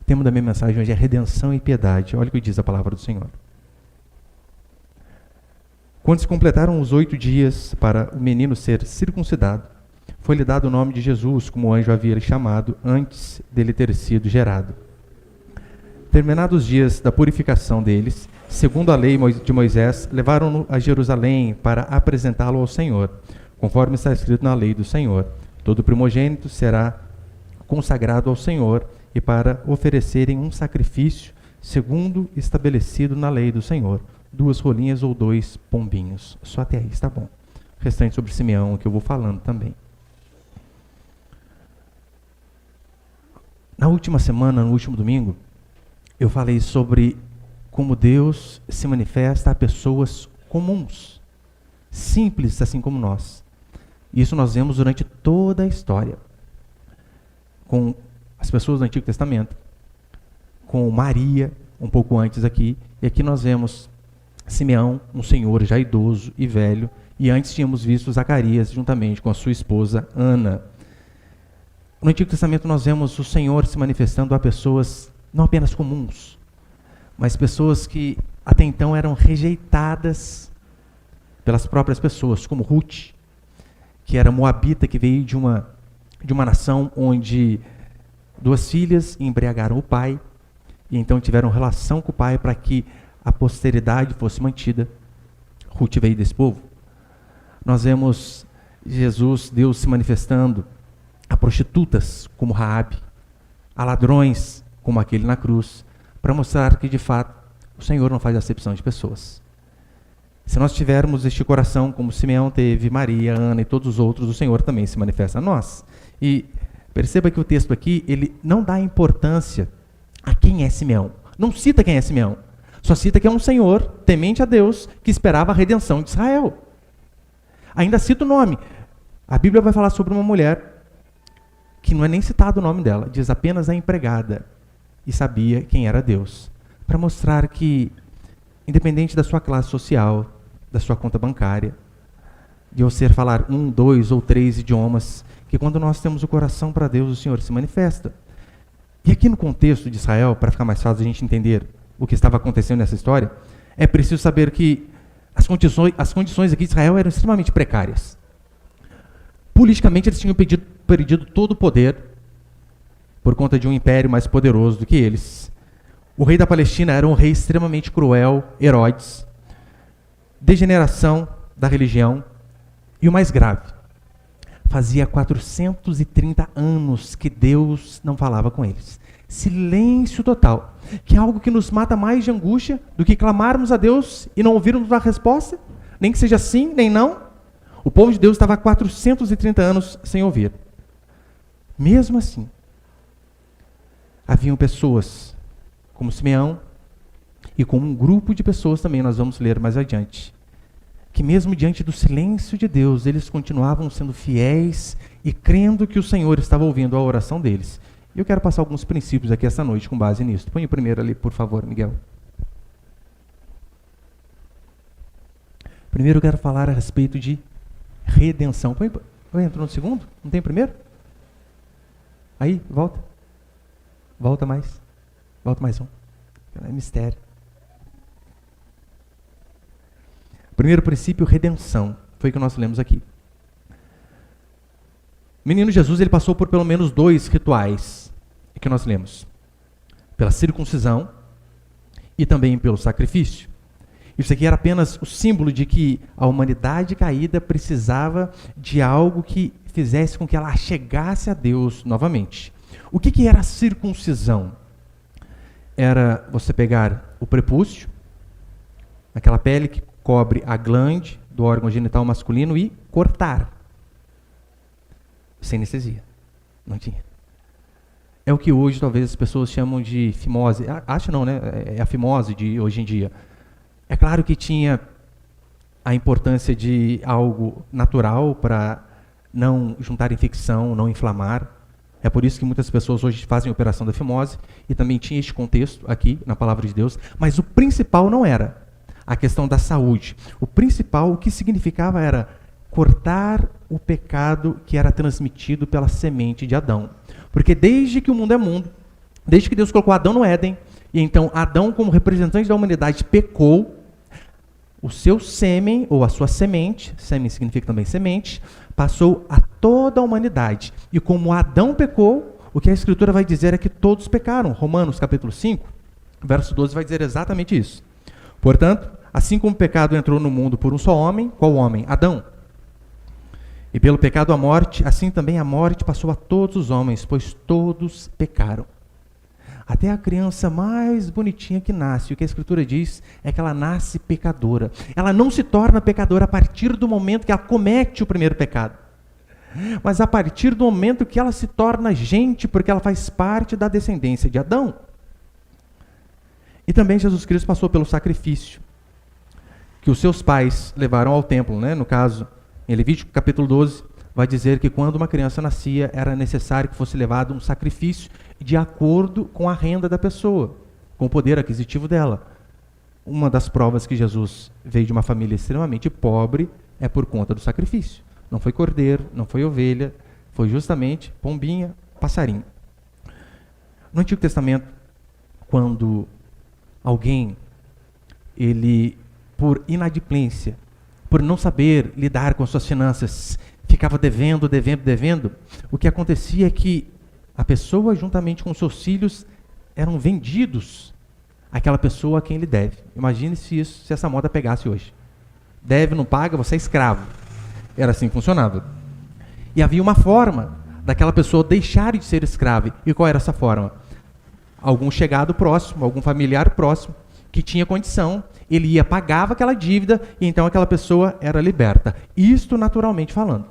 O tema da minha mensagem hoje é redenção e piedade. Olha o que diz a palavra do Senhor. Quando se completaram os 8 dias para o menino ser circuncidado, foi-lhe dado o nome de Jesus, como o anjo havia lhe chamado antes dele ter sido gerado. Terminados os dias da purificação deles, segundo a lei de Moisés, levaram-no a Jerusalém para apresentá-lo ao Senhor, conforme está escrito na lei do Senhor. Todo primogênito será consagrado ao Senhor e para oferecerem um sacrifício, segundo estabelecido na lei do Senhor, 2 rolinhas ou 2 pombinhos. Só até aí está bom. O restante sobre Simeão, que eu vou falando também. Na última semana, no último domingo, eu falei sobre como Deus se manifesta a pessoas comuns, simples assim como nós. Isso nós vemos durante toda a história, com as pessoas do Antigo Testamento, com Maria, um pouco antes aqui, e aqui nós vemos Simeão, um senhor já idoso e velho, e antes tínhamos visto Zacarias juntamente com a sua esposa Ana. No Antigo Testamento nós vemos o Senhor se manifestando a pessoas não apenas comuns, mas pessoas que até então eram rejeitadas pelas próprias pessoas, como Ruth, que era moabita, que veio de uma nação onde 2 filhas embriagaram o pai, e então tiveram relação com o pai para que a posteridade fosse mantida. Ruth veio desse povo. Nós vemos Jesus, Deus se manifestando a prostitutas, como Raabe, a ladrões, como aquele na cruz, para mostrar que, de fato, o Senhor não faz acepção de pessoas. Se nós tivermos este coração, como Simeão teve, Maria, Ana e todos os outros, o Senhor também se manifesta a nós. E perceba que o texto aqui, ele não dá importância a quem é Simeão. Não cita quem é Simeão. Só cita que é um senhor, temente a Deus, que esperava a redenção de Israel. Ainda cita o nome. A Bíblia vai falar sobre uma mulher que não é nem citado o nome dela, diz apenas a empregada, e sabia quem era Deus, para mostrar que, independente da sua classe social, da sua conta bancária, de você falar 1, 2 ou 3 idiomas, que quando nós temos o coração para Deus, o Senhor se manifesta. E aqui no contexto de Israel, para ficar mais fácil a gente entender o que estava acontecendo nessa história, é preciso saber que as condições aqui de Israel eram extremamente precárias. Politicamente, eles tinham perdido todo o poder por conta de um império mais poderoso do que eles. O rei da Palestina era um rei extremamente cruel, Herodes, degeneração da religião, e o mais grave, fazia 430 anos que Deus não falava com eles. Silêncio total, que é algo que nos mata mais de angústia do que clamarmos a Deus e não ouvirmos a resposta, nem que seja sim, nem não. O povo de Deus estava há 430 anos sem ouvir. Mesmo assim, haviam pessoas como Simeão e como um grupo de pessoas também, nós vamos ler mais adiante, que mesmo diante do silêncio de Deus, eles continuavam sendo fiéis e crendo que o Senhor estava ouvindo a oração deles. E eu quero passar alguns princípios aqui esta noite com base nisso. Põe o primeiro ali, por favor, Miguel. Primeiro eu quero falar a respeito de redenção. Entrou no segundo? Não tem o primeiro? Aí, volta. Volta mais. Volta mais um. É mistério. Primeiro princípio, redenção. Foi o que nós lemos aqui. O menino Jesus, ele passou por pelo menos 2 rituais que nós lemos. Pela circuncisão e também pelo sacrifício. Isso aqui era apenas o símbolo de que a humanidade caída precisava de algo que fizesse com que ela chegasse a Deus novamente. O que era a circuncisão? Era você pegar o prepúcio, aquela pele que cobre a glande do órgão genital masculino, e cortar. Sem anestesia. Não tinha. É o que hoje talvez as pessoas chamam de fimose. Acho não, né? É a fimose de hoje em dia. É claro que tinha a importância de algo natural para não juntar infecção, não inflamar. É por isso que muitas pessoas hoje fazem a operação da fimose, e também tinha este contexto aqui na palavra de Deus, mas o principal não era a questão da saúde. O principal, o que significava era cortar o pecado que era transmitido pela semente de Adão. Porque desde que o mundo é mundo, Desde que Deus colocou Adão no Éden, e então Adão, como representante da humanidade, pecou, o seu sêmen, ou a sua semente, sêmen significa também semente, passou a toda a humanidade. E como Adão pecou, o que a Escritura vai dizer é que todos pecaram. Romanos capítulo 5, verso 12 vai dizer exatamente isso. Portanto, assim como o pecado entrou no mundo por um só homem, qual homem? Adão. E pelo pecado a morte, assim também a morte passou a todos os homens, pois todos pecaram. Até a criança mais bonitinha que nasce, o que a Escritura diz é que ela nasce pecadora. Ela não se torna pecadora a partir do momento que ela comete o primeiro pecado, mas a partir do momento que ela se torna gente, porque ela faz parte da descendência de Adão. E também Jesus Cristo passou pelo sacrifício que os seus pais levaram ao templo, né? No caso, em Levítico capítulo 12, vai dizer que quando uma criança nascia, era necessário que fosse levado um sacrifício de acordo com a renda da pessoa, com o poder aquisitivo dela. Uma das provas que Jesus veio de uma família extremamente pobre é por conta do sacrifício. Não foi cordeiro, não foi ovelha, foi justamente pombinha, passarinho. No Antigo Testamento, quando alguém, ele, por inadimplência, por não saber lidar com suas finanças, ficava devendo, o que acontecia é que a pessoa, juntamente com seus filhos, eram vendidos àquela pessoa a quem ele deve. Imagine se essa moda pegasse hoje. Deve, não paga, você é escravo. Era assim que funcionava. E havia uma forma daquela pessoa deixar de ser escrava. E qual era essa forma? Algum chegado próximo, algum familiar próximo, que tinha condição, ele ia, pagava aquela dívida, e então aquela pessoa era liberta. Isto naturalmente falando.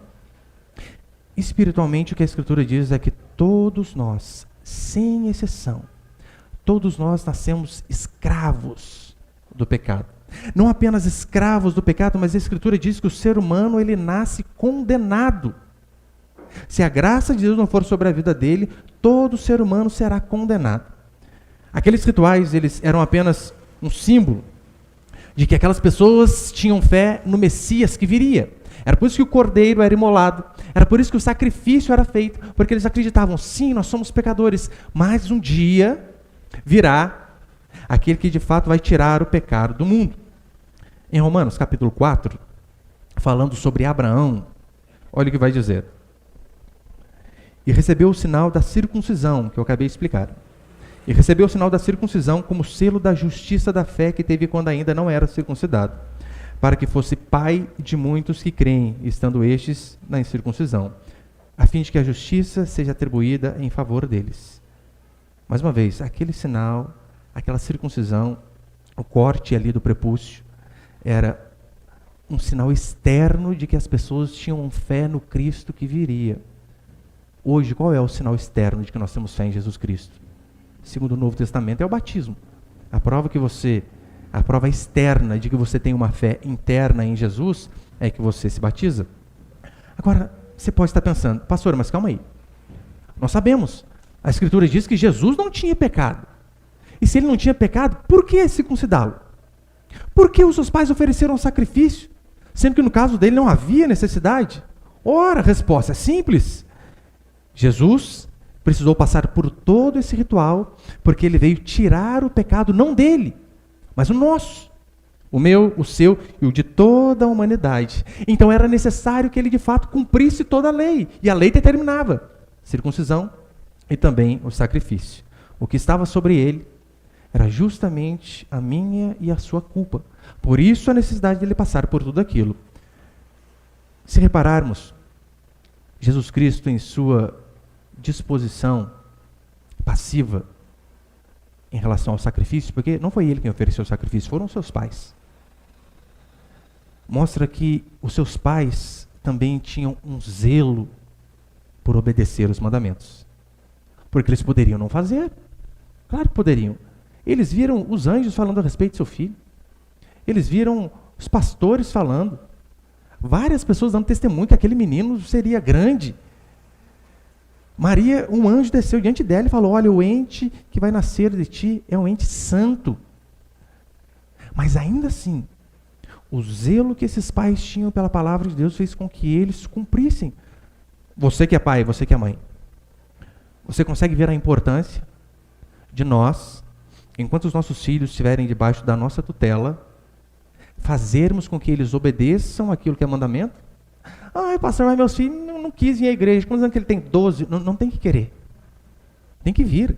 Espiritualmente, o que a Escritura diz é que todos nós, sem exceção, todos nós nascemos escravos do pecado. Não apenas escravos do pecado, mas a Escritura diz que o ser humano, ele nasce condenado. Se a graça de Deus não for sobre a vida dele, todo ser humano será condenado. Aqueles rituais, eles eram apenas um símbolo de que aquelas pessoas tinham fé no Messias que viria. Era por isso que o cordeiro era imolado, era por isso que o sacrifício era feito, porque eles acreditavam, sim, nós somos pecadores, mas um dia virá aquele que de fato vai tirar o pecado do mundo. Em Romanos capítulo 4, falando sobre Abraão, olha o que vai dizer. E recebeu o sinal da circuncisão, que eu acabei de explicar. E recebeu o sinal da circuncisão como selo da justiça da fé que teve quando ainda não era circuncidado, para que fosse pai de muitos que creem, estando estes na incircuncisão, a fim de que a justiça seja atribuída em favor deles. Mais uma vez, aquele sinal, aquela circuncisão, o corte ali do prepúcio, era um sinal externo de que as pessoas tinham fé no Cristo que viria. Hoje, qual é o sinal externo de que nós temos fé em Jesus Cristo? Segundo o Novo Testamento, é o batismo. A prova externa de que você tem uma fé interna em Jesus é que você se batiza. Agora, você pode estar pensando, pastor, mas calma aí. Nós sabemos, a Escritura diz que Jesus não tinha pecado. E se ele não tinha pecado, por que circuncidá-lo? Por que os seus pais ofereceram um sacrifício, sendo que no caso dele não havia necessidade? Ora, a resposta é simples. Jesus precisou passar por todo esse ritual, porque ele veio tirar o pecado, não dele, mas o nosso, o meu, o seu e o de toda a humanidade. Então era necessário que ele de fato cumprisse toda a lei, e a lei determinava circuncisão e também o sacrifício. O que estava sobre ele era justamente a minha e a sua culpa. Por isso a necessidade dele passar por tudo aquilo. Se repararmos, Jesus Cristo, em sua disposição passiva em relação ao sacrifício, porque não foi ele quem ofereceu o sacrifício, foram seus pais. Mostra que os seus pais também tinham um zelo por obedecer os mandamentos. Porque eles poderiam não fazer. Claro que poderiam. Eles viram os anjos falando a respeito do seu filho. Eles viram os pastores falando. Várias pessoas dando testemunho que aquele menino seria grande. Maria, um anjo desceu diante dela e falou, olha, o ente que vai nascer de ti é um ente santo. Mas ainda assim, o zelo que esses pais tinham pela palavra de Deus fez com que eles cumprissem. Você que é pai, você que é mãe, você consegue ver a importância de nós, enquanto os nossos filhos estiverem debaixo da nossa tutela, fazermos com que eles obedeçam aquilo que é mandamento? Ah, pastor, mas meus filhos não quis ir à igreja. Quantos anos que ele tem? 12. Não tem que querer. Tem que vir.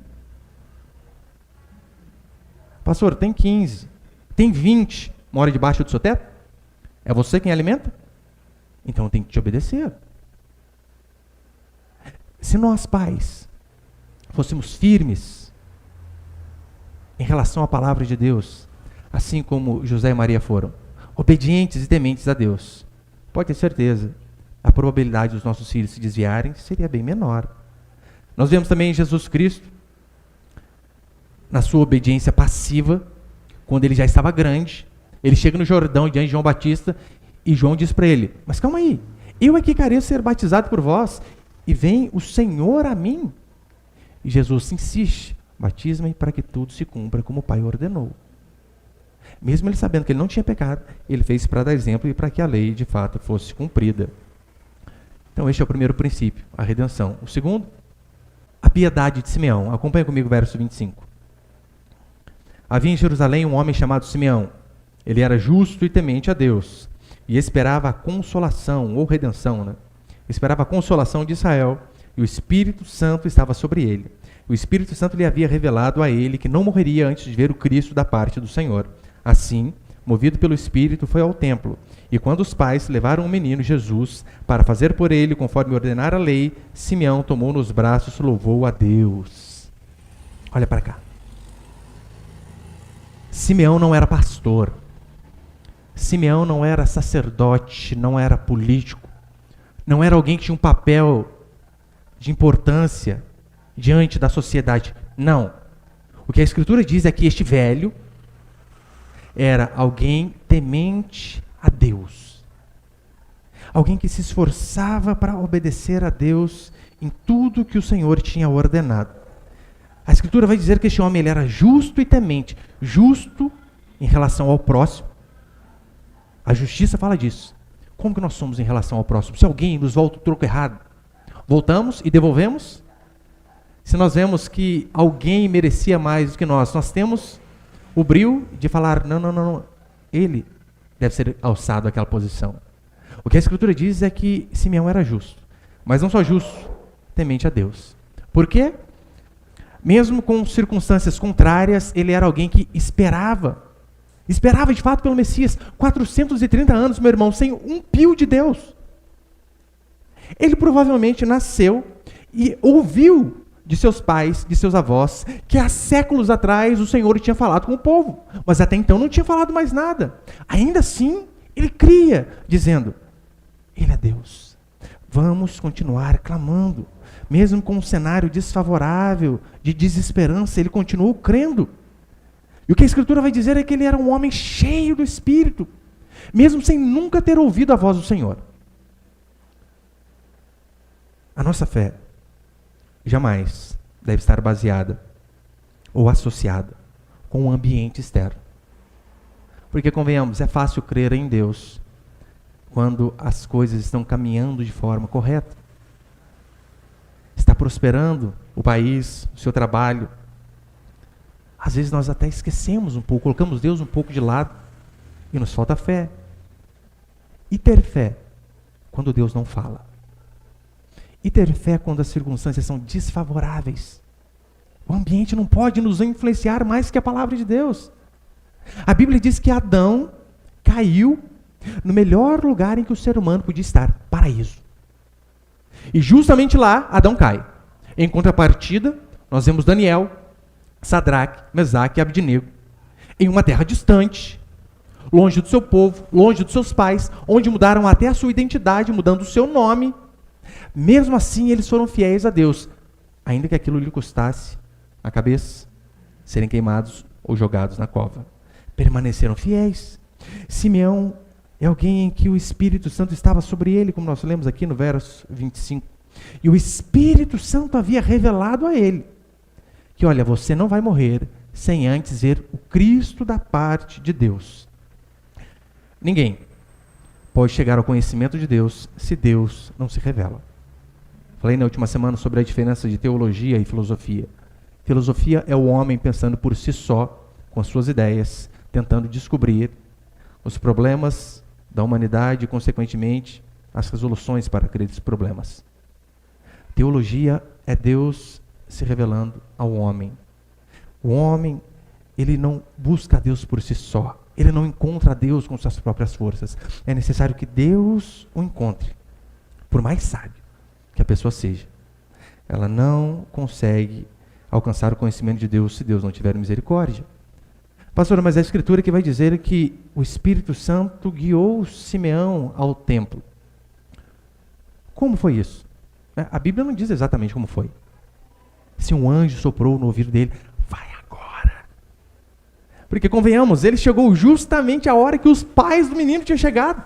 Pastor, tem 15. Tem 20. Mora debaixo do seu teto? É você quem alimenta? Então tem que te obedecer. Se nós, pais, fôssemos firmes em relação à palavra de Deus, assim como José e Maria foram, obedientes e tementes a Deus, pode ter certeza, a probabilidade dos nossos filhos se desviarem seria bem menor. Nós vemos também Jesus Cristo, na sua obediência passiva, quando ele já estava grande, ele chega no Jordão diante de João Batista, e João diz para ele, mas calma aí, eu aqui careço ser batizado por vós, e vem o Senhor a mim. E Jesus insiste, batisma-me para que tudo se cumpra como o Pai ordenou. Mesmo ele sabendo que ele não tinha pecado, ele fez para dar exemplo e para que a lei de fato fosse cumprida. Então este é o primeiro princípio, a redenção. O segundo, a piedade de Simeão. Acompanha comigo o verso 25. Havia em Jerusalém um homem chamado Simeão. Ele era justo e temente a Deus e esperava a consolação ou redenção, né? Esperava a consolação de Israel, e o Espírito Santo estava sobre ele. O Espírito Santo lhe havia revelado a ele que não morreria antes de ver o Cristo da parte do Senhor. Assim, movido pelo Espírito, foi ao templo. E quando os pais levaram o menino Jesus para fazer por ele conforme ordenara a lei, Simeão tomou nos braços e louvou a Deus. Olha para cá. Simeão não era pastor. Simeão não era sacerdote, não era político. Não era alguém que tinha um papel de importância diante da sociedade. Não. O que a Escritura diz é que este velho era alguém temente a Deus. Alguém que se esforçava para obedecer a Deus em tudo que o Senhor tinha ordenado. A Escritura vai dizer que este homem ele era justo e temente. Justo em relação ao próximo. A justiça fala disso. Como que nós somos em relação ao próximo? Se alguém nos volta o troco errado, voltamos e devolvemos? Se nós vemos que alguém merecia mais do que nós temos o brio de falar, não, ele deve ser alçado àquela posição. O que a Escritura diz é que Simeão era justo, mas não só justo, temente a Deus. Por quê? Mesmo com circunstâncias contrárias, ele era alguém que esperava de fato pelo Messias. 430 anos, meu irmão, sem um pio de Deus. Ele provavelmente nasceu e ouviu de seus pais, de seus avós, que há séculos atrás o Senhor tinha falado com o povo, mas até então não tinha falado mais nada. Ainda assim, ele cria, dizendo, ele é Deus. Vamos continuar clamando. Mesmo com um cenário desfavorável, de desesperança, ele continuou crendo. E o que a Escritura vai dizer é que ele era um homem cheio do Espírito, mesmo sem nunca ter ouvido a voz do Senhor. A nossa fé jamais deve estar baseada ou associada com o ambiente externo. Porque, convenhamos, é fácil crer em Deus quando as coisas estão caminhando de forma correta. Está prosperando o país, o seu trabalho. Às vezes nós até esquecemos um pouco, colocamos Deus um pouco de lado e nos falta fé. E ter fé quando Deus não fala. E ter fé quando as circunstâncias são desfavoráveis. O ambiente não pode nos influenciar mais que a palavra de Deus. A Bíblia diz que Adão caiu no melhor lugar em que o ser humano podia estar, paraíso. E justamente lá, Adão cai. Em contrapartida, nós vemos Daniel, Sadraque, Mesaque e Abdinego, em uma terra distante, longe do seu povo, longe dos seus pais, onde mudaram até a sua identidade, mudando o seu nome. Mesmo assim, eles foram fiéis a Deus, ainda que aquilo lhe custasse a cabeça, serem queimados ou jogados na cova. Permaneceram fiéis. Simeão é alguém em que o Espírito Santo estava sobre ele, como nós lemos aqui no verso 25. E o Espírito Santo havia revelado a ele que, olha, você não vai morrer sem antes ver o Cristo da parte de Deus. Ninguém pode chegar ao conhecimento de Deus se Deus não se revela. Falei na última semana sobre a diferença de teologia e filosofia. Filosofia é o homem pensando por si só, com as suas ideias, tentando descobrir os problemas da humanidade e, consequentemente, as resoluções para aqueles problemas. Teologia é Deus se revelando ao homem. O homem, ele não busca a Deus por si só. Ele não encontra a Deus com suas próprias forças. É necessário que Deus o encontre, por mais sábio que a pessoa seja. Ela não consegue alcançar o conhecimento de Deus se Deus não tiver misericórdia. Pastor, mas a Escritura que vai dizer que o Espírito Santo guiou Simeão ao templo. Como foi isso? A Bíblia não diz exatamente como foi. Se um anjo soprou no ouvido dele, vai agora. Porque, convenhamos, ele chegou justamente a hora que os pais do menino tinham chegado.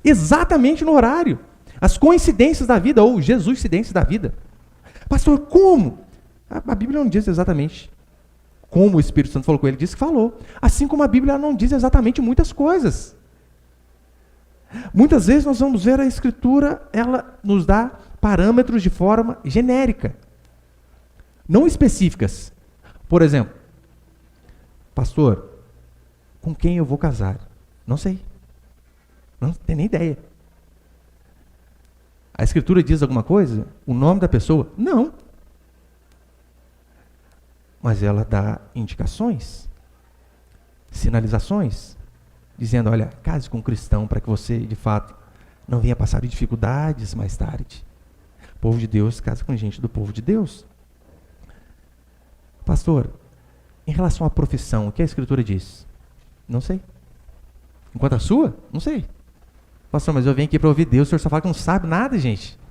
Exatamente no horário. As coincidências da vida, ou Jesuscidências da vida. Pastor, como? A Bíblia não diz exatamente como o Espírito Santo falou com ele, diz que falou. Assim como a Bíblia não diz exatamente muitas coisas. Muitas vezes nós vamos ver a Escritura, ela nos dá parâmetros de forma genérica, não específicas. Por exemplo, pastor, com quem eu vou casar? Não sei. Não tenho nem ideia. A Escritura diz alguma coisa? O nome da pessoa? Não. Mas ela dá indicações, sinalizações, dizendo, olha, case com um cristão para que você, de fato, não venha passar dificuldades mais tarde. O povo de Deus casa com gente do povo de Deus. Pastor, em relação à profissão, o que a Escritura diz? Não sei. Enquanto a sua? Não sei. Pastor, mas eu venho aqui para ouvir Deus, o senhor só fala que não sabe nada, gente.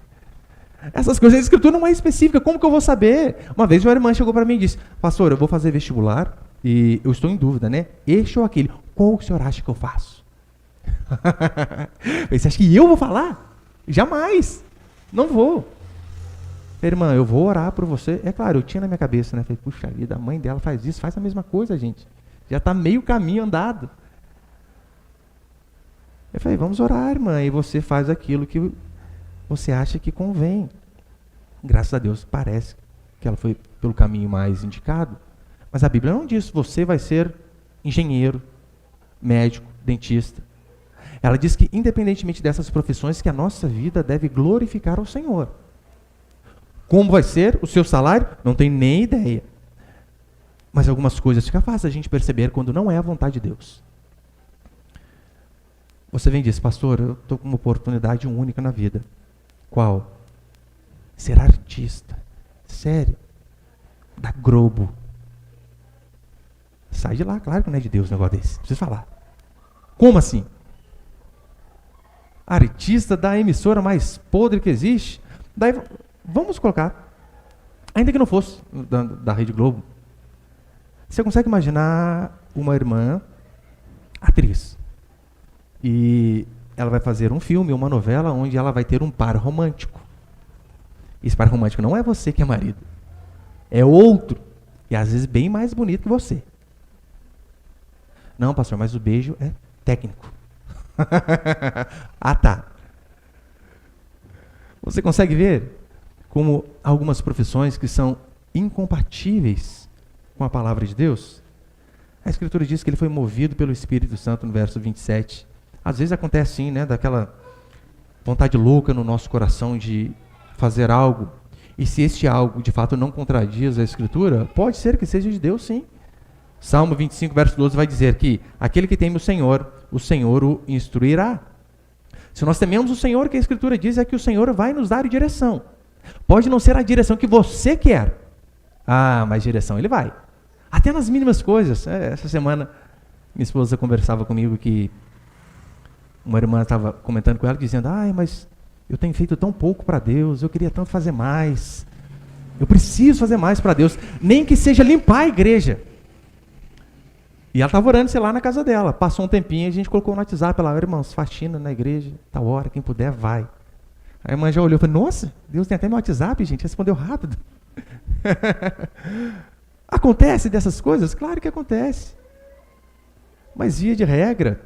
Essas coisas, a Escritura não é específica, como que eu vou saber? Uma vez uma irmã chegou para mim e disse, pastor, eu vou fazer vestibular e eu estou em dúvida, né? Este ou aquele, qual o senhor acha que eu faço? Você acha que eu vou falar? Jamais, não vou. Irmã, eu vou orar por você. É claro, eu tinha na minha cabeça, né? Falei, puxa vida, a mãe dela faz isso, faz a mesma coisa, gente. Já está meio caminho andado. Eu falei, vamos orar, irmã, e você faz aquilo que você acha que convém. Graças a Deus, parece que ela foi pelo caminho mais indicado. Mas a Bíblia não diz, você vai ser engenheiro, médico, dentista. Ela diz que, independentemente dessas profissões, que a nossa vida deve glorificar ao Senhor. Como vai ser o seu salário? Não tenho nem ideia. Mas algumas coisas fica fácil a gente perceber quando não é a vontade de Deus. Você vem e diz, pastor, eu estou com uma oportunidade única na vida. Qual? Ser artista. Sério. Da Globo. Sai de lá, claro que não é de Deus um negócio desse. Preciso falar. Como assim? Artista da emissora mais podre que existe? Daí, vamos colocar. Ainda que não fosse da Rede Globo. Você consegue imaginar uma irmã, atriz, e ela vai fazer um filme, uma novela, onde ela vai ter um par romântico. Esse par romântico não é você que é marido. É outro. E às vezes bem mais bonito que você. Não, pastor, mas o beijo é técnico. Ah, tá. Você consegue ver como algumas profissões que são incompatíveis com a palavra de Deus? A Escritura diz que ele foi movido pelo Espírito Santo no verso 27. Às vezes acontece assim, né, daquela vontade louca no nosso coração de fazer algo. E se este algo, de fato, não contradiz a Escritura, pode ser que seja de Deus, sim. Salmo 25, verso 12 vai dizer que aquele que teme o Senhor o instruirá. Se nós tememos o Senhor, o que a Escritura diz é que o Senhor vai nos dar direção. Pode não ser a direção que você quer. Ah, mas direção ele vai. Até nas mínimas coisas. Essa semana, minha esposa conversava comigo que uma irmã estava comentando com ela, dizendo, mas eu tenho feito tão pouco para Deus, eu queria tanto fazer mais. Eu preciso fazer mais para Deus, nem que seja limpar a igreja. E ela estava orando, sei lá, na casa dela. Passou um tempinho, a gente colocou no WhatsApp lá, irmãos, faxina na igreja, tal hora, quem puder, vai. Aí a irmã já olhou e falou, nossa, Deus tem até meu WhatsApp, gente, respondeu rápido. Acontece dessas coisas? Claro que acontece. Mas via de regra,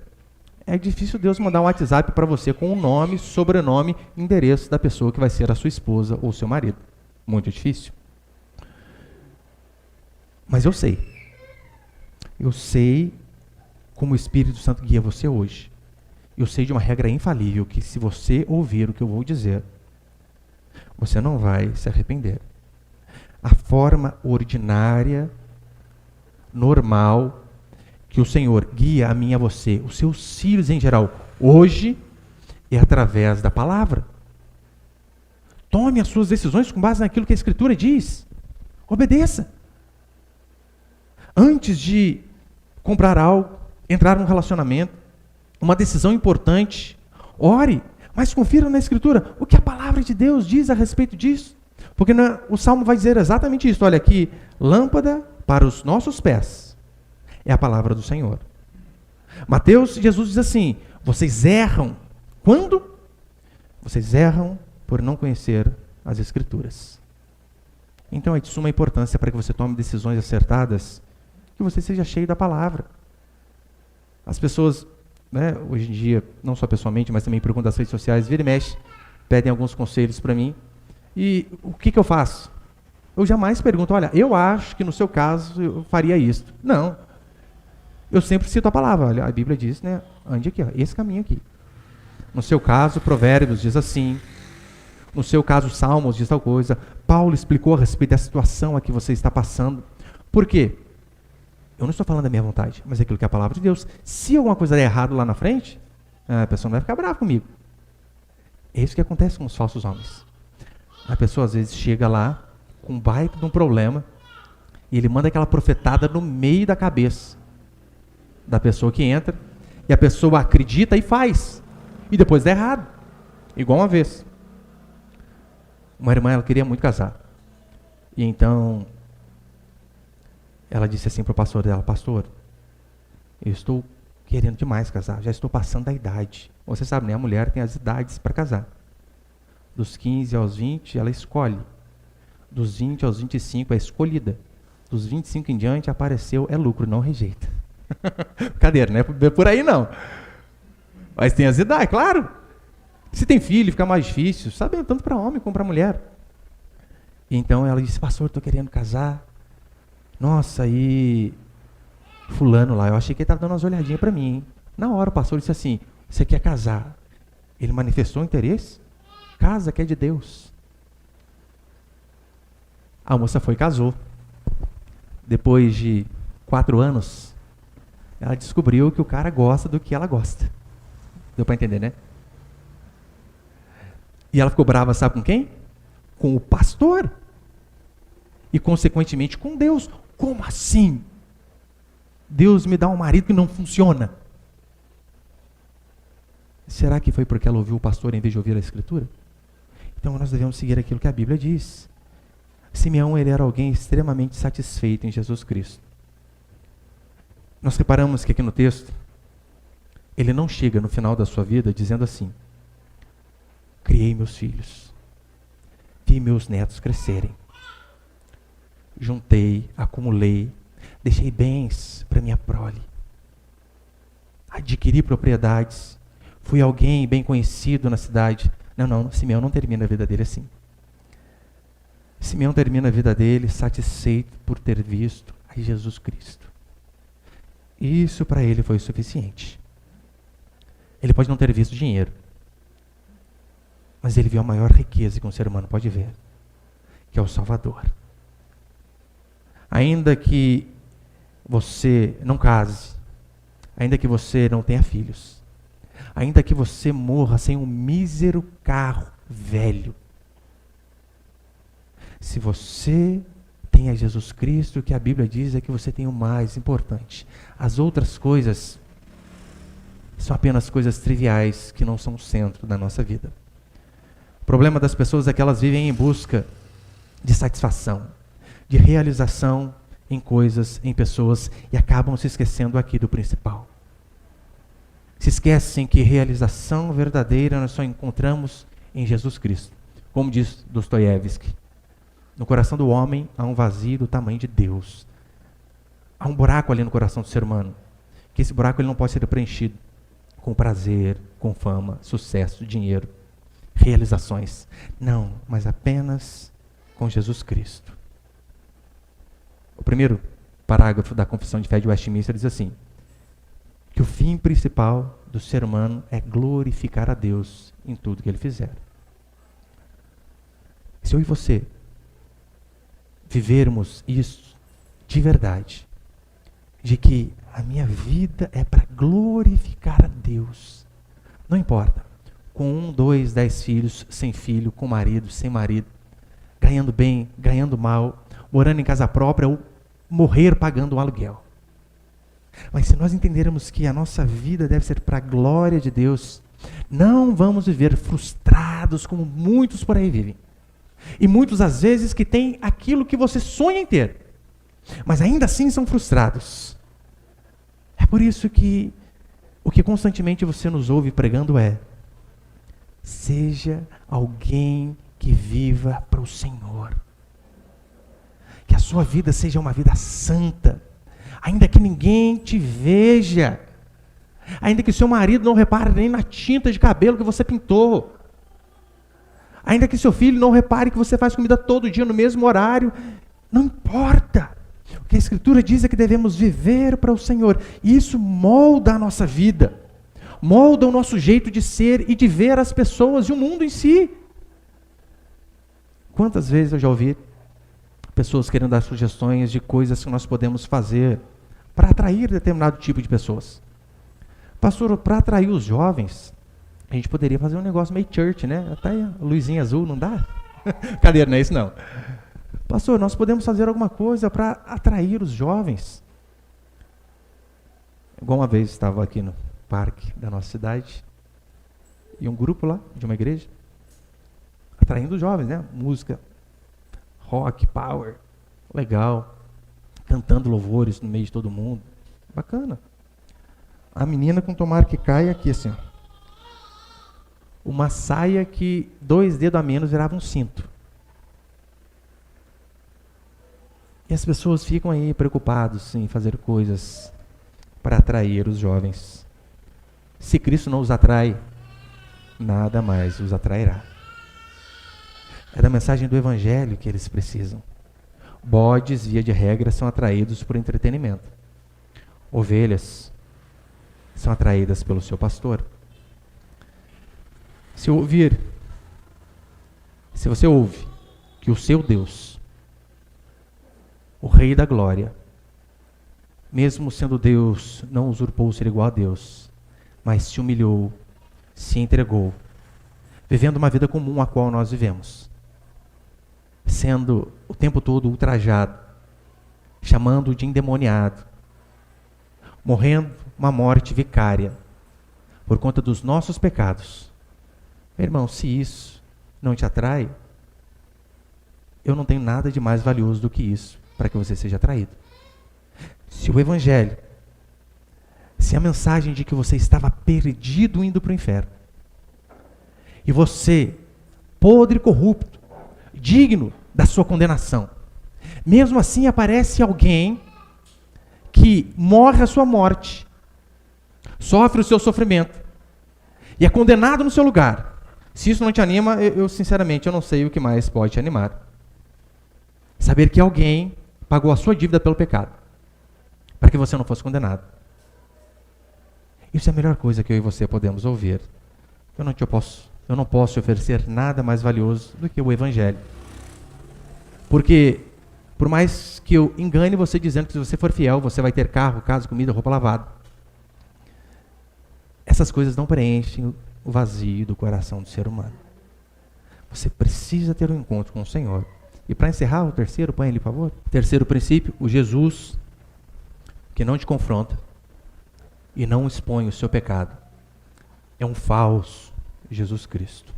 é difícil Deus mandar um WhatsApp para você com o nome, sobrenome, endereço da pessoa que vai ser a sua esposa ou seu marido. Muito difícil. Mas eu sei como o Espírito Santo guia você hoje. Eu sei de uma regra infalível, que se você ouvir o que eu vou dizer, você não vai se arrepender. A forma ordinária, normal, que o Senhor guia a mim e a você, os seus filhos em geral, hoje, é através da palavra. Tome as suas decisões com base naquilo que a Escritura diz. Obedeça. Antes de comprar algo, entrar num relacionamento, uma decisão importante, ore, mas confira na Escritura o que a palavra de Deus diz a respeito disso. Porque o Salmo vai dizer exatamente isso. Olha aqui, lâmpada para os nossos pés é a palavra do Senhor. Mateus, Jesus diz assim, vocês erram. Quando? Vocês erram por não conhecer as Escrituras. Então é de suma importância para que você tome decisões acertadas, que você seja cheio da palavra. As pessoas, hoje em dia, não só pessoalmente, mas também por conta das redes sociais, vira e mexe, pedem alguns conselhos para mim. E o que eu faço? Eu jamais pergunto, olha, eu acho que no seu caso eu faria isso. Não. Eu sempre cito a palavra. Olha, a Bíblia diz, ande aqui, esse caminho aqui. No seu caso, Provérbios diz assim. No seu caso, Salmos diz tal coisa. Paulo explicou a respeito da situação a que você está passando. Por quê? Eu não estou falando da minha vontade, mas é aquilo que é a palavra de Deus. Se alguma coisa der errado lá na frente, a pessoa não vai ficar brava comigo. É isso que acontece com os falsos homens. A pessoa às vezes chega lá com um baita de um problema e ele manda aquela profetada no meio da cabeça da pessoa que entra e a pessoa acredita e faz. E depois dá errado. Igual uma vez. Uma irmã, ela queria muito casar. E então ela disse assim para o pastor dela, pastor, eu estou querendo demais casar, já estou passando da idade. Você sabe, a mulher tem as idades para casar. Dos 15 aos 20, ela escolhe. Dos 20 aos 25, é escolhida. Dos 25 em diante, apareceu, é lucro, não rejeita. Brincadeira, não é por aí não. Mas tem as idades, claro. Se tem filho, fica mais difícil. Sabe, tanto para homem como para mulher. E então ela disse, pastor, estou querendo casar. Nossa, e fulano lá, eu achei que ele estava dando umas olhadinhas para mim, hein? Na hora o pastor disse assim, você quer casar? Ele manifestou interesse? Casa que é de Deus. A moça foi e casou. Depois de 4 anos, ela descobriu que o cara gosta do que ela gosta. Deu para entender, né? E ela ficou brava, sabe com quem? Com o pastor. E consequentemente com Deus. Como assim? Deus me dá um marido que não funciona. Será que foi porque ela ouviu o pastor em vez de ouvir a Escritura? Então nós devemos seguir aquilo que a Bíblia diz. Simeão, ele era alguém extremamente satisfeito em Jesus Cristo. Nós reparamos que aqui no texto, ele não chega no final da sua vida dizendo assim, criei meus filhos, vi meus netos crescerem, juntei, acumulei, deixei bens para minha prole, adquiri propriedades, fui alguém bem conhecido na cidade. Não, Simeão não termina a vida dele assim. Simeão termina a vida dele satisfeito por ter visto a Jesus Cristo. Isso para ele foi o suficiente. Ele pode não ter visto dinheiro, mas ele viu a maior riqueza que um ser humano pode ver, que é o Salvador. Ainda que você não case, ainda que você não tenha filhos, ainda que você morra sem um mísero carro velho, se você tem a Jesus Cristo, o que a Bíblia diz é que você tem o mais importante. As outras coisas são apenas coisas triviais que não são o centro da nossa vida. O problema das pessoas é que elas vivem em busca de satisfação, de realização em coisas, em pessoas, e acabam se esquecendo aqui do principal. Se esquecem que realização verdadeira nós só encontramos em Jesus Cristo. Como diz Dostoiévski, no coração do homem há um vazio do tamanho de Deus. Há um buraco ali no coração do ser humano, que esse buraco ele não pode ser preenchido com prazer, com fama, sucesso, dinheiro, realizações. Não, mas apenas com Jesus Cristo. O primeiro parágrafo da Confissão de Fé de Westminster diz assim, que o fim principal do ser humano é glorificar a Deus em tudo que ele fizer. Se eu e você vivermos isso de verdade, de que a minha vida é para glorificar a Deus, não importa, com 1, 2, 10 filhos, sem filho, com marido, sem marido, ganhando bem, ganhando mal, morando em casa própria ou morrer pagando um aluguel. Mas se nós entendermos que a nossa vida deve ser para a glória de Deus, não vamos viver frustrados como muitos por aí vivem. E muitos às vezes que têm aquilo que você sonha em ter, mas ainda assim são frustrados. É por isso que o que constantemente você nos ouve pregando é: seja alguém que viva para o Senhor. Que a sua vida seja uma vida santa, ainda que ninguém te veja, ainda que seu marido não repare nem na tinta de cabelo que você pintou, ainda que seu filho não repare que você faz comida todo dia no mesmo horário, não importa. O que a Escritura diz é que devemos viver para o Senhor, e isso molda a nossa vida, molda o nosso jeito de ser e de ver as pessoas e o mundo em si. Quantas vezes eu já ouvi pessoas querendo dar sugestões de coisas que nós podemos fazer para atrair determinado tipo de pessoas. Pastor, para atrair os jovens, a gente poderia fazer um negócio meio church, né? Até a luzinha azul, não dá? Cadeira, não é isso não. Pastor, nós podemos fazer alguma coisa para atrair os jovens. Igual uma vez estava aqui no parque da nossa cidade, e um grupo lá, de uma igreja, atraindo os jovens, né? Música, rock, power, legal, cantando louvores no meio de todo mundo, bacana. A menina com tomara que caia aqui assim, ó. Uma saia que 2 dedos a menos virava um cinto. E as pessoas ficam aí preocupados em fazer coisas para atrair os jovens. Se Cristo não os atrai, nada mais os atrairá. É da mensagem do Evangelho que eles precisam. Bodes, via de regra, são atraídos por entretenimento. Ovelhas são atraídas pelo seu pastor. Se você ouve que o seu Deus, o Rei da Glória, mesmo sendo Deus, não usurpou ser igual a Deus, mas se humilhou, se entregou, vivendo uma vida comum a qual nós vivemos, sendo o tempo todo ultrajado, chamando de endemoniado, morrendo uma morte vicária por conta dos nossos pecados. Meu irmão, se isso não te atrai, eu não tenho nada de mais valioso do que isso para que você seja atraído. Se o Evangelho, se a mensagem de que você estava perdido indo para o inferno, e você, podre e corrupto, digno da sua condenação, mesmo assim aparece alguém que morre a sua morte, sofre o seu sofrimento, e é condenado no seu lugar. Se isso não te anima, eu sinceramente, eu não sei o que mais pode te animar. Saber que alguém pagou a sua dívida pelo pecado, para que você não fosse condenado. Isso é a melhor coisa que eu e você podemos ouvir. Eu não posso te oferecer nada mais valioso do que o Evangelho. Porque, por mais que eu engane você dizendo que se você for fiel, você vai ter carro, casa, comida, roupa lavada, essas coisas não preenchem o vazio do coração do ser humano. Você precisa ter um encontro com o Senhor. E para encerrar, o terceiro, põe ali, por favor. Terceiro princípio, o Jesus que não te confronta e não expõe o seu pecado é um falso Jesus Cristo.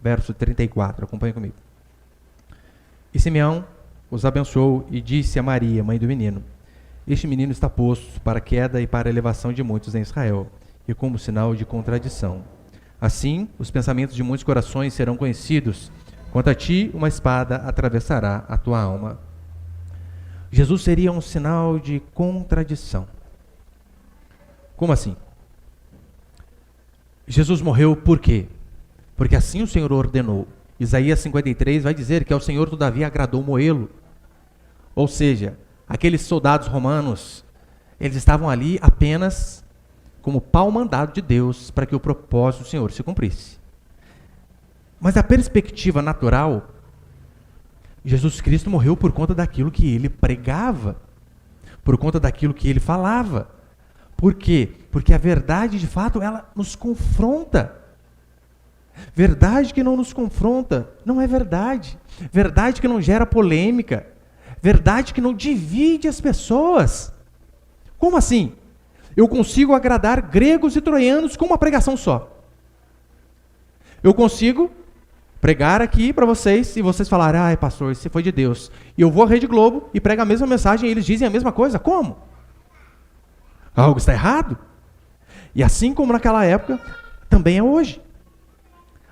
Verso 34, acompanhe comigo. E Simeão os abençoou e disse a Maria, mãe do menino: este menino está posto para a queda e para a elevação de muitos em Israel, e como sinal de contradição. Assim, os pensamentos de muitos corações serão conhecidos. Quanto a ti, uma espada atravessará a tua alma. Jesus seria um sinal de contradição. Como assim? Jesus morreu por quê? Porque assim o Senhor ordenou. Isaías 53 vai dizer que ao Senhor, todavia, agradou moê-lo. Ou seja, Aqueles soldados romanos, eles estavam ali apenas como pau mandado de Deus para que o propósito do Senhor se cumprisse. Mas a perspectiva natural, Jesus Cristo morreu por conta daquilo que ele pregava, por conta daquilo que ele falava. Por quê? Porque a verdade, de fato, ela nos confronta. Verdade que não nos confronta não é verdade. Verdade que não gera polêmica. Verdade que não divide as pessoas. Como assim? Eu consigo agradar gregos e troianos com uma pregação só. Eu consigo pregar aqui para vocês e vocês falarem, ai pastor, isso foi de Deus. E eu vou à Rede Globo e prego a mesma mensagem e eles dizem a mesma coisa. Como? Algo está errado? E assim como naquela época, também é hoje.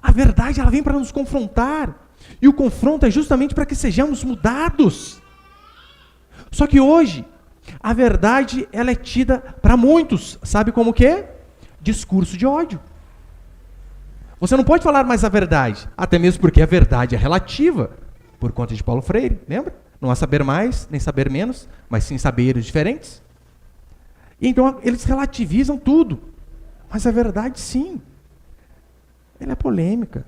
A verdade, ela vem para nos confrontar. E o confronto é justamente para que sejamos mudados. Só que hoje, a verdade, ela é tida para muitos, sabe como que é? Discurso de ódio. Você não pode falar mais a verdade, até mesmo porque a verdade é relativa, por conta de Paulo Freire, lembra? Não há saber mais, nem saber menos, mas sim saberes diferentes. E então, eles relativizam tudo. Mas a verdade, sim, ela é polêmica.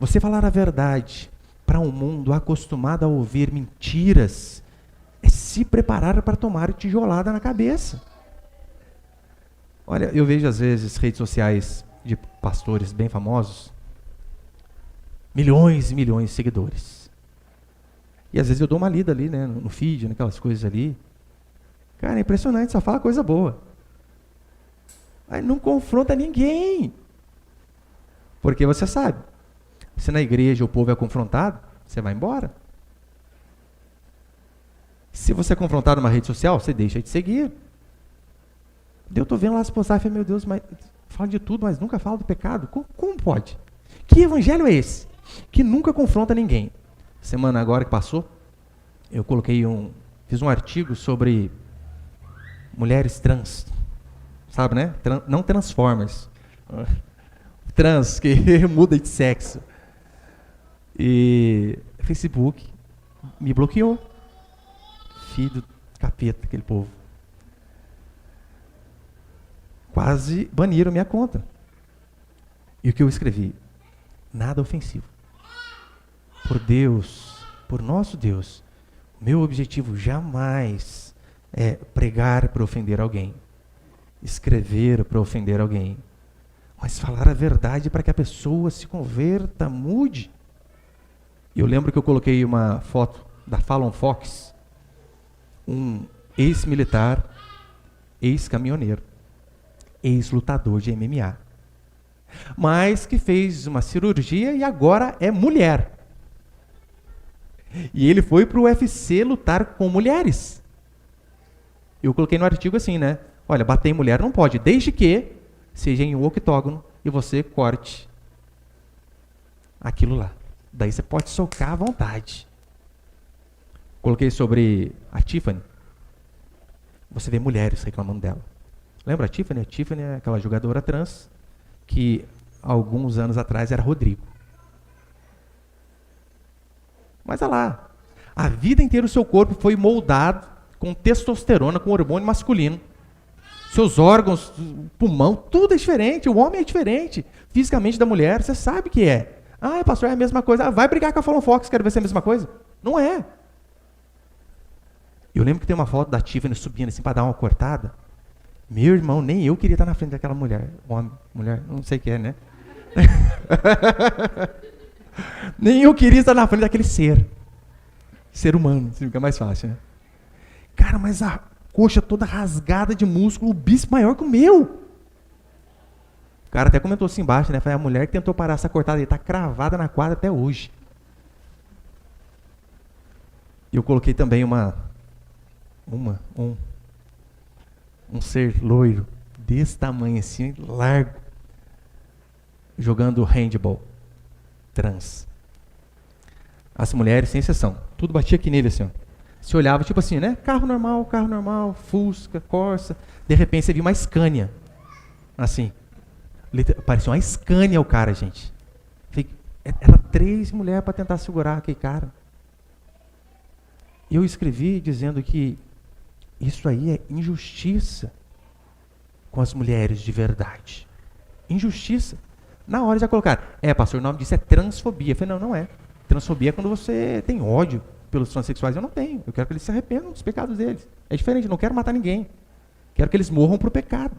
Você falar a verdade para um mundo acostumado a ouvir mentiras é se preparar para tomar tijolada na cabeça. Olha, eu vejo às vezes redes sociais de pastores bem famosos, milhões e milhões de seguidores. E às vezes eu dou uma lida ali, né, no feed, naquelas coisas ali. Cara, é impressionante, só fala coisa boa. Aí não confronta ninguém. Porque você sabe, se na igreja o povo é confrontado, você vai embora. Se você é confrontado numa rede social, você deixa de seguir. Eu estou vendo lá as postagens e falei, meu Deus, mas fala de tudo, mas nunca fala do pecado. Como pode? Que evangelho é esse? Que nunca confronta ninguém. Semana agora que passou, eu fiz um artigo sobre mulheres trans. Sabe, né? Não transformers. Trans, que muda de sexo. E Facebook me bloqueou. Filho do capeta, aquele povo. Quase baniram minha conta. E o que eu escrevi? Nada ofensivo. Por Deus, por nosso Deus, o meu objetivo jamais é pregar para ofender alguém, escrever para ofender alguém, mas falar a verdade para que a pessoa se converta, mude. Eu lembro que eu coloquei uma foto da Fallon Fox, um ex-militar, ex-caminhoneiro, ex-lutador de MMA, mas que fez uma cirurgia e agora é mulher. E ele foi para o UFC lutar com mulheres. Eu coloquei no artigo assim, né? Olha, bater em mulher não pode, desde que seja em um octógono e você corte aquilo lá. Daí você pode socar à vontade. Coloquei sobre a Tiffany. Você vê mulheres reclamando dela. Lembra a Tiffany? A Tiffany é aquela jogadora trans que alguns anos atrás era Rodrigo. Mas olha lá, a vida inteira o seu corpo foi moldado com testosterona, com hormônio masculino. Seus órgãos, pulmão, tudo é diferente. O homem é diferente fisicamente da mulher. Você sabe que é. Ah, pastor, é a mesma coisa. Ah, vai brigar com a Fallon Fox, quero ver se é a mesma coisa. Não é. Eu lembro que tem uma foto da Tiffany subindo assim para dar uma cortada. Meu irmão, nem eu queria estar na frente daquela mulher. Homem, mulher, não sei o que é, né? Nem eu queria estar na frente daquele ser. Ser humano, assim fica mais fácil, né? Cara, mas a coxa toda rasgada de músculo, o bíceps maior que o meu. O cara até comentou assim embaixo, né? Foi a mulher que tentou parar essa cortada, ele está cravada na quadra até hoje. E eu coloquei também um ser loiro, desse tamanho assim, largo, jogando handball, trans. As mulheres, sem exceção, tudo batia aqui nele assim, ó. Se olhava, tipo assim, né? Carro normal, Fusca, Corsa. De repente você viu uma Scania. Assim. Parecia uma Scania o cara, gente. Era 3 mulheres para tentar segurar aquele cara. Eu escrevi dizendo que isso aí é injustiça com as mulheres de verdade. Injustiça. Na hora já colocaram, pastor, o nome disso é transfobia. Eu falei, não, não é. Transfobia é quando você tem ódio pelos transexuais. Eu não tenho. Eu quero que eles se arrependam dos pecados deles. É diferente, eu não quero matar ninguém. Quero que eles morram para o pecado.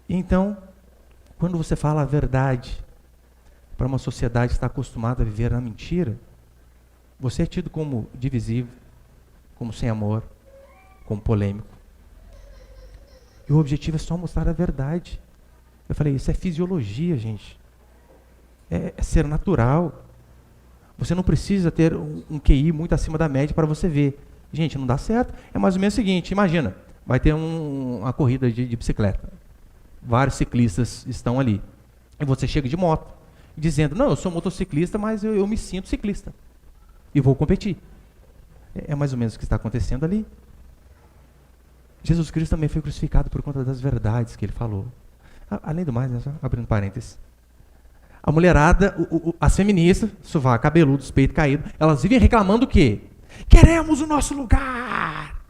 Então, quando você fala a verdade para uma sociedade que está acostumada a viver na mentira, você é tido como divisivo, como sem amor, como polêmico. E o objetivo é só mostrar a verdade. Eu falei, isso é fisiologia, gente. É ser natural. Você não precisa ter um QI muito acima da média para você ver. Gente, não dá certo. É mais ou menos o seguinte, imagina, vai ter uma corrida de bicicleta. Vários ciclistas estão ali. E você chega de moto, dizendo, não, eu sou motociclista, mas eu me sinto ciclista. E vou competir. É mais ou menos o que está acontecendo ali. Jesus Cristo também foi crucificado por conta das verdades que ele falou. Além do mais, né, só abrindo parênteses. A mulherada, as feministas, sovaco cabeludo, peito caído, elas vivem reclamando o quê? Queremos o nosso lugar!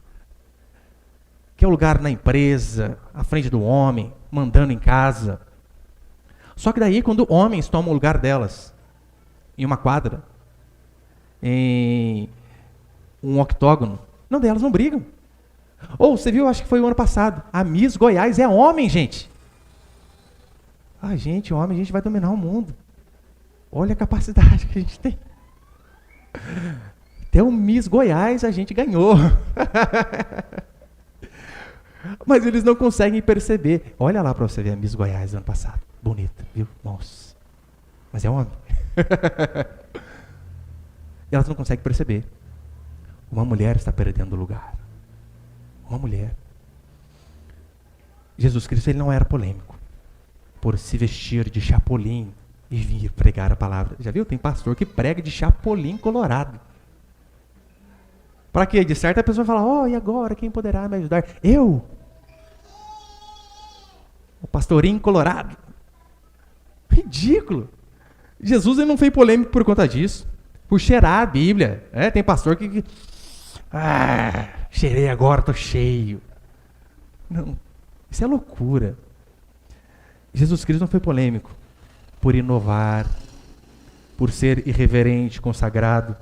Que é o lugar na empresa, à frente do homem, mandando em casa. Só que daí, quando homens tomam o lugar delas, em uma quadra, em um octógono, não, delas não brigam. Ou, você viu, acho que foi o ano passado, a Miss Goiás é homem, gente. Gente, homem, a gente vai dominar o mundo. Olha a capacidade que a gente tem. Até o Miss Goiás a gente ganhou. Mas eles não conseguem perceber. Olha lá para você ver a Miss Goiás do ano passado. Bonita, viu? Nossa. Mas é homem. E elas não conseguem perceber. Uma mulher está perdendo o lugar. Uma mulher. Jesus Cristo, ele não era polêmico por se vestir de chapolim e vir pregar a palavra. Já viu? Tem pastor que prega de chapolim colorado. Para quê? De certo a pessoa fala, e agora quem poderá me ajudar? Eu? O pastorinho colorado. Ridículo. Jesus, ele não fez polêmico por conta disso. Por cheirar a Bíblia. Tem pastor que cheirei agora, estou cheio. Não, isso é loucura. Jesus Cristo não foi polêmico por inovar, por ser irreverente, consagrado,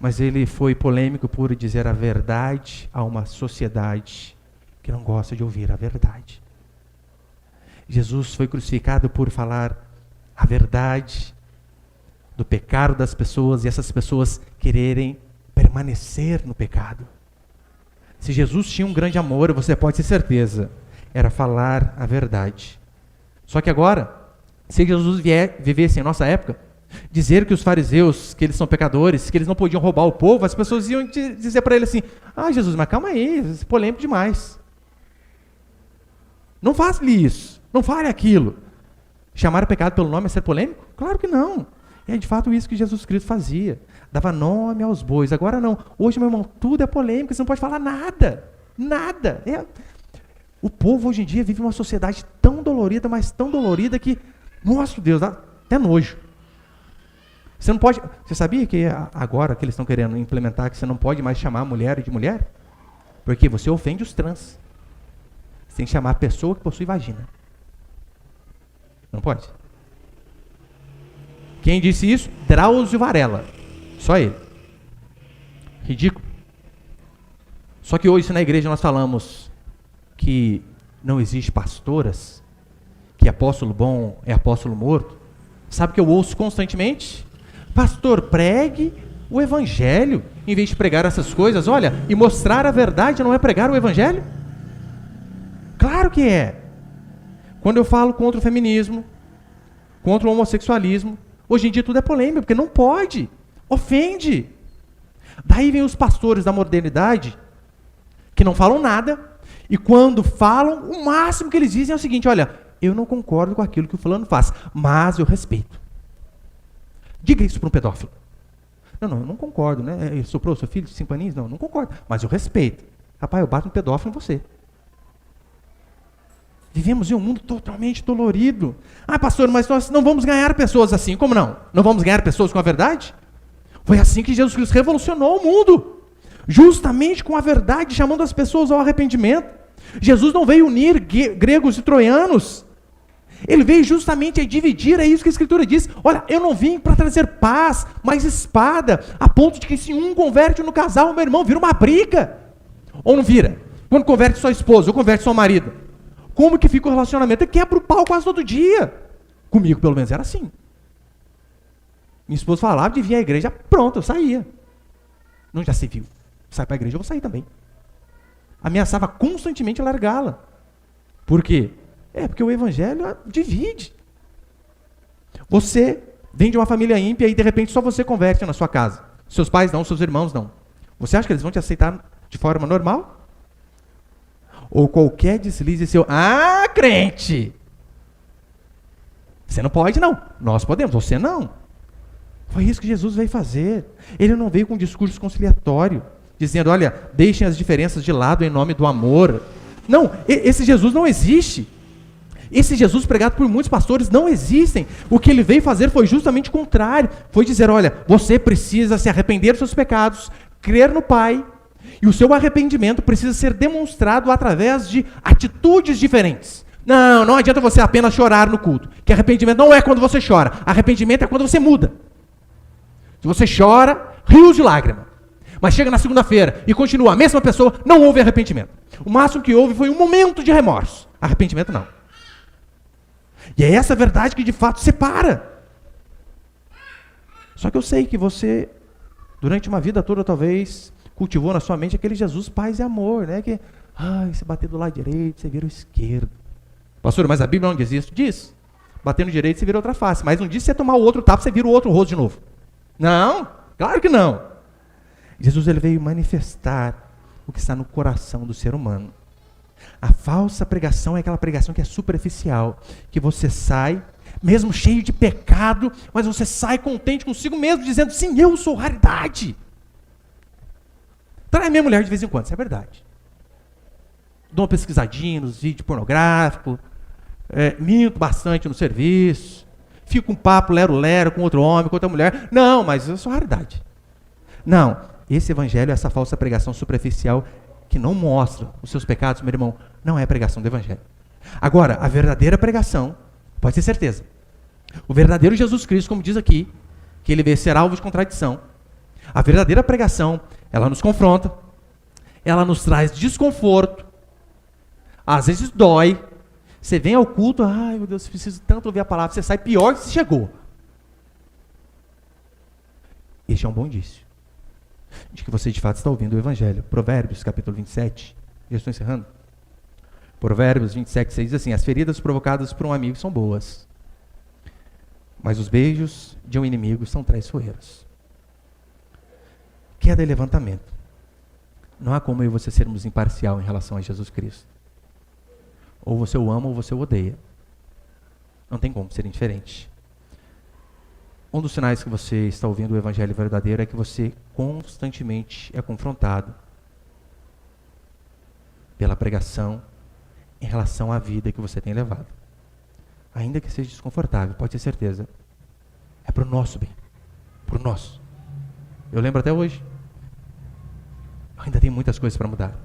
mas ele foi polêmico por dizer a verdade a uma sociedade que não gosta de ouvir a verdade. Jesus foi crucificado por falar a verdade do pecado das pessoas e essas pessoas quererem permanecer no pecado. Se Jesus tinha um grande amor, você pode ter certeza, era falar a verdade. Só que agora, se Jesus vivesse em nossa época, dizer que os fariseus, que eles são pecadores, que eles não podiam roubar o povo, as pessoas iam dizer para ele assim, Jesus, mas calma aí, isso é polêmico demais. Não faça isso, não fale aquilo. Chamar o pecado pelo nome é ser polêmico? Claro que não. É de fato isso que Jesus Cristo fazia. Dava nome aos bois. Agora não. Hoje, meu irmão, tudo é polêmico, você não pode falar nada. Nada. O povo hoje em dia vive uma sociedade tão dolorida, mas tão dolorida que, nossa Deus, dá até nojo. Você não pode. Você sabia que agora que eles estão querendo implementar que você não pode mais chamar a mulher de mulher? Porque você ofende os trans. Você tem que chamar a pessoa que possui vagina. Não pode. Quem disse isso? Drauzio Varela. Só ele. Ridículo. Só que hoje na igreja nós falamos que não existe pastoras, que apóstolo bom é apóstolo morto. Sabe o que eu ouço constantemente? Pastor, pregue o evangelho, em vez de pregar essas coisas, olha, e mostrar a verdade não é pregar o evangelho? Claro que é. Quando eu falo contra o feminismo, contra o homossexualismo, hoje em dia tudo é polêmico, porque não pode, ofende. Daí vem os pastores da modernidade, que não falam nada, e quando falam, o máximo que eles dizem é o seguinte, olha, eu não concordo com aquilo que o fulano faz, mas eu respeito. Diga isso para um pedófilo. Não, eu não concordo, né? Ele soprou seu filho de 5 aninhos? Não concordo, mas eu respeito. Rapaz, eu bato um pedófilo em você. Vivemos em um mundo totalmente dolorido. Pastor, mas nós não vamos ganhar pessoas assim. Como não? Não vamos ganhar pessoas com a verdade? Foi assim que Jesus Cristo revolucionou o mundo. Justamente com a verdade, chamando as pessoas ao arrependimento. Jesus não veio unir gregos e troianos. Ele veio justamente a dividir, é isso que a Escritura diz. Olha, eu não vim para trazer paz, mas espada, a ponto de que se um converte no casal, meu irmão, vira uma briga. Ou não vira? Quando converte sua esposa, ou converte seu marido. Como que fica o relacionamento? Ele quebra o pau quase todo dia. Comigo, pelo menos, era assim. Minha esposa falava de vir à igreja, pronto, eu saía. Não, já se viu. Sai para a igreja, eu vou sair também. Ameaçava constantemente largá-la. Por quê? Porque o evangelho divide. Você vem de uma família ímpia e de repente só você converte na sua casa. Seus pais não, seus irmãos não. Você acha que eles vão te aceitar de forma normal? Ou qualquer deslize seu, crente! Você não pode não. Nós podemos, você não. Foi isso que Jesus veio fazer. Ele não veio com um discurso conciliatório, dizendo, olha, deixem as diferenças de lado em nome do amor. Não, esse Jesus não existe. Esse Jesus pregado por muitos pastores não existem. O que ele veio fazer foi justamente o contrário. Foi dizer, olha, você precisa se arrepender dos seus pecados, crer no Pai, e o seu arrependimento precisa ser demonstrado através de atitudes diferentes. Não adianta você apenas chorar no culto. Que arrependimento não é quando você chora. Arrependimento é quando você muda. Se você chora, rios de lágrima. Mas chega na segunda-feira e continua a mesma pessoa, não houve arrependimento. O máximo que houve foi um momento de remorso. Arrependimento não. E é essa verdade que de fato separa. Só que eu sei que você, durante uma vida toda talvez, cultivou na sua mente aquele Jesus paz e amor, né? Que, você bater do lado direito, você vira o esquerdo. Pastor, mas a Bíblia não diz isso? Diz. Bater no direito, você vira outra face. Mas não diz se você tomar o outro tapa, você vira o outro rosto de novo. Não, claro que não. Jesus ele veio manifestar o que está no coração do ser humano. A falsa pregação é aquela pregação que é superficial, que você sai, mesmo cheio de pecado, mas você sai contente consigo mesmo, dizendo, sim, eu sou raridade. Trai minha mulher de vez em quando, isso é verdade. Dou uma pesquisadinha nos vídeos pornográficos, minto bastante no serviço, fico um papo lero-lero com outro homem, com outra mulher. Não, mas eu sou raridade. Não, esse evangelho, essa falsa pregação superficial que não mostra os seus pecados, meu irmão, não é pregação do evangelho. Agora, a verdadeira pregação, pode ter certeza, o verdadeiro Jesus Cristo, como diz aqui, que ele veio ser alvo de contradição, a verdadeira pregação, ela nos confronta, ela nos traz desconforto, às vezes dói, você vem ao culto, ai meu Deus, preciso tanto ouvir a palavra, você sai pior que você chegou. Este é um bom indício de que você de fato está ouvindo o evangelho. Provérbios, capítulo 27, já estou encerrando. Provérbios 27, 6 diz assim, as feridas provocadas por um amigo são boas, mas os beijos de um inimigo são traiçoeiros. Queda e levantamento. Não há como eu e você sermos imparcial em relação a Jesus Cristo. Ou você o ama ou você o odeia. Não tem como ser indiferente. Um dos sinais que você está ouvindo o evangelho verdadeiro é que você constantemente é confrontado pela pregação em relação à vida que você tem levado. Ainda que seja desconfortável, pode ter certeza. É para o nosso bem. Para o nosso. Eu lembro até hoje. Ainda tem muitas coisas para mudar.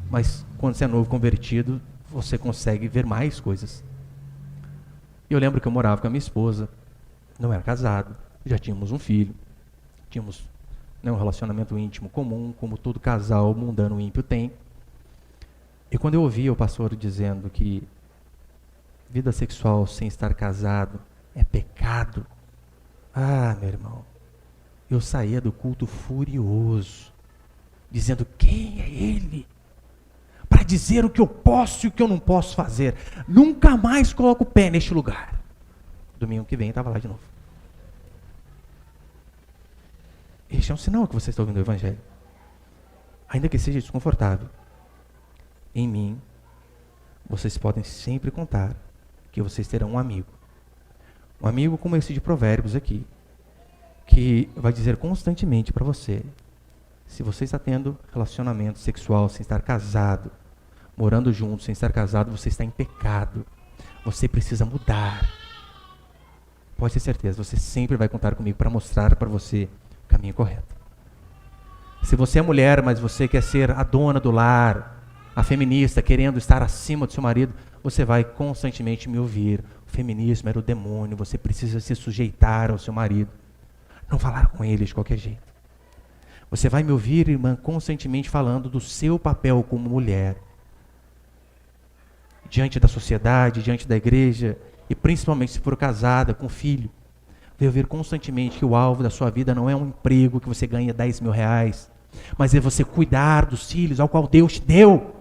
Mas quando você é novo convertido, você consegue ver mais coisas. Eu lembro que eu morava com a minha esposa. Não era casado, já tínhamos um filho, tínhamos um relacionamento íntimo comum, como todo casal mundano ímpio tem. E quando eu ouvia o pastor dizendo que vida sexual sem estar casado é pecado, meu irmão, eu saía do culto furioso, dizendo, quem é ele? Para dizer o que eu posso e o que eu não posso fazer. Nunca mais coloco o pé neste lugar. Domingo que vem estava lá de novo. Este é um sinal que você está ouvindo o evangelho. Ainda que seja desconfortável. Em mim, vocês podem sempre contar que vocês terão um amigo. Um amigo como esse de Provérbios aqui, que vai dizer constantemente para você, se você está tendo relacionamento sexual sem estar casado, morando junto sem estar casado, você está em pecado. Você precisa mudar. Pode ter certeza, você sempre vai contar comigo para mostrar para você caminho correto. Se você é mulher, mas você quer ser a dona do lar, a feminista, querendo estar acima do seu marido, você vai constantemente me ouvir. O feminismo era o demônio, você precisa se sujeitar ao seu marido. Não falar com ele de qualquer jeito. Você vai me ouvir, irmã, constantemente falando do seu papel como mulher. Diante da sociedade, diante da igreja, e principalmente se for casada, com filho. Vai ouvir constantemente que o alvo da sua vida não é um emprego que você ganha 10 mil reais, mas é você cuidar dos filhos ao qual Deus te deu.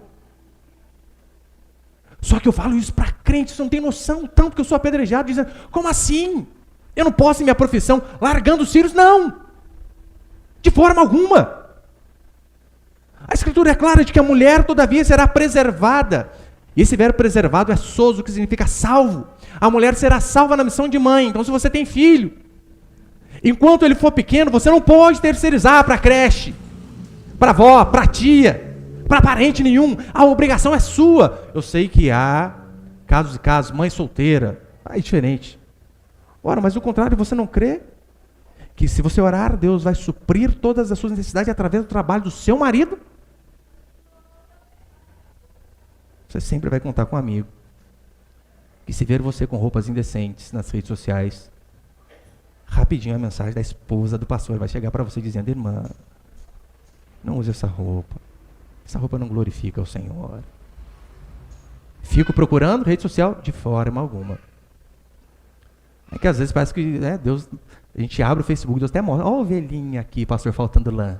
Só que eu falo isso para crentes, você não tem noção, tanto que eu sou apedrejado, dizendo, como assim? Eu não posso em minha profissão, largando os filhos? Não! De forma alguma! A Escritura é clara de que a mulher, todavia, será preservada. E esse verbo preservado é sozo, que significa salvo. A mulher será salva na missão de mãe. Então, se você tem filho, enquanto ele for pequeno, você não pode terceirizar para a creche, para a avó, para a tia, para parente nenhum. A obrigação é sua. Eu sei que há casos e casos, mãe solteira, é diferente. Ora, mas o contrário, você não crê que se você orar, Deus vai suprir todas as suas necessidades através do trabalho do seu marido? Você sempre vai contar com um amigo que, se ver você com roupas indecentes nas redes sociais, rapidinho a mensagem da esposa do pastor vai chegar para você dizendo, irmã, não use essa roupa não glorifica o Senhor. Fico procurando rede social de forma alguma. É que às vezes parece que Deus, a gente abre o Facebook, Deus até mostra, ó, ovelhinha aqui, pastor faltando lã.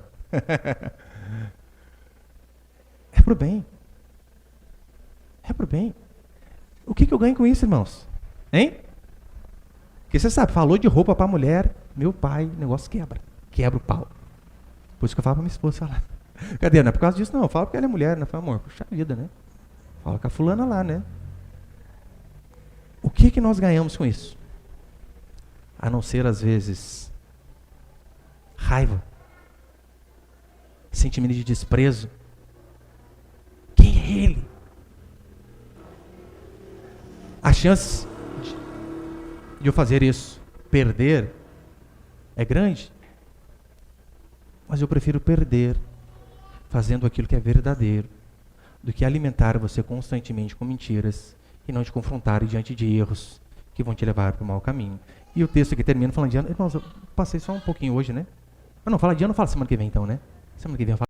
É pro bem. É pro bem. O que eu ganho com isso, irmãos? Hein? Porque você sabe, falou de roupa para mulher, meu pai, o negócio quebra o pau. Por isso que eu falo para minha esposa falar. Cadê? Não é por causa disso, não. Eu falo porque ela é mulher, né? Eu falo, amor, puxa vida, né? Fala com a fulana lá, né? O que nós ganhamos com isso? A não ser, às vezes, raiva, sentimento de desprezo. Quem é ele? A chance de eu fazer isso, perder, é grande. Mas eu prefiro perder fazendo aquilo que é verdadeiro, do que alimentar você constantemente com mentiras e não te confrontar diante de erros que vão te levar para o mau caminho. E o texto aqui termina falando de ano. Irmãos, eu passei só um pouquinho hoje, né? Mas não, fala de ano, fala semana que vem então, né? Semana que vem eu falo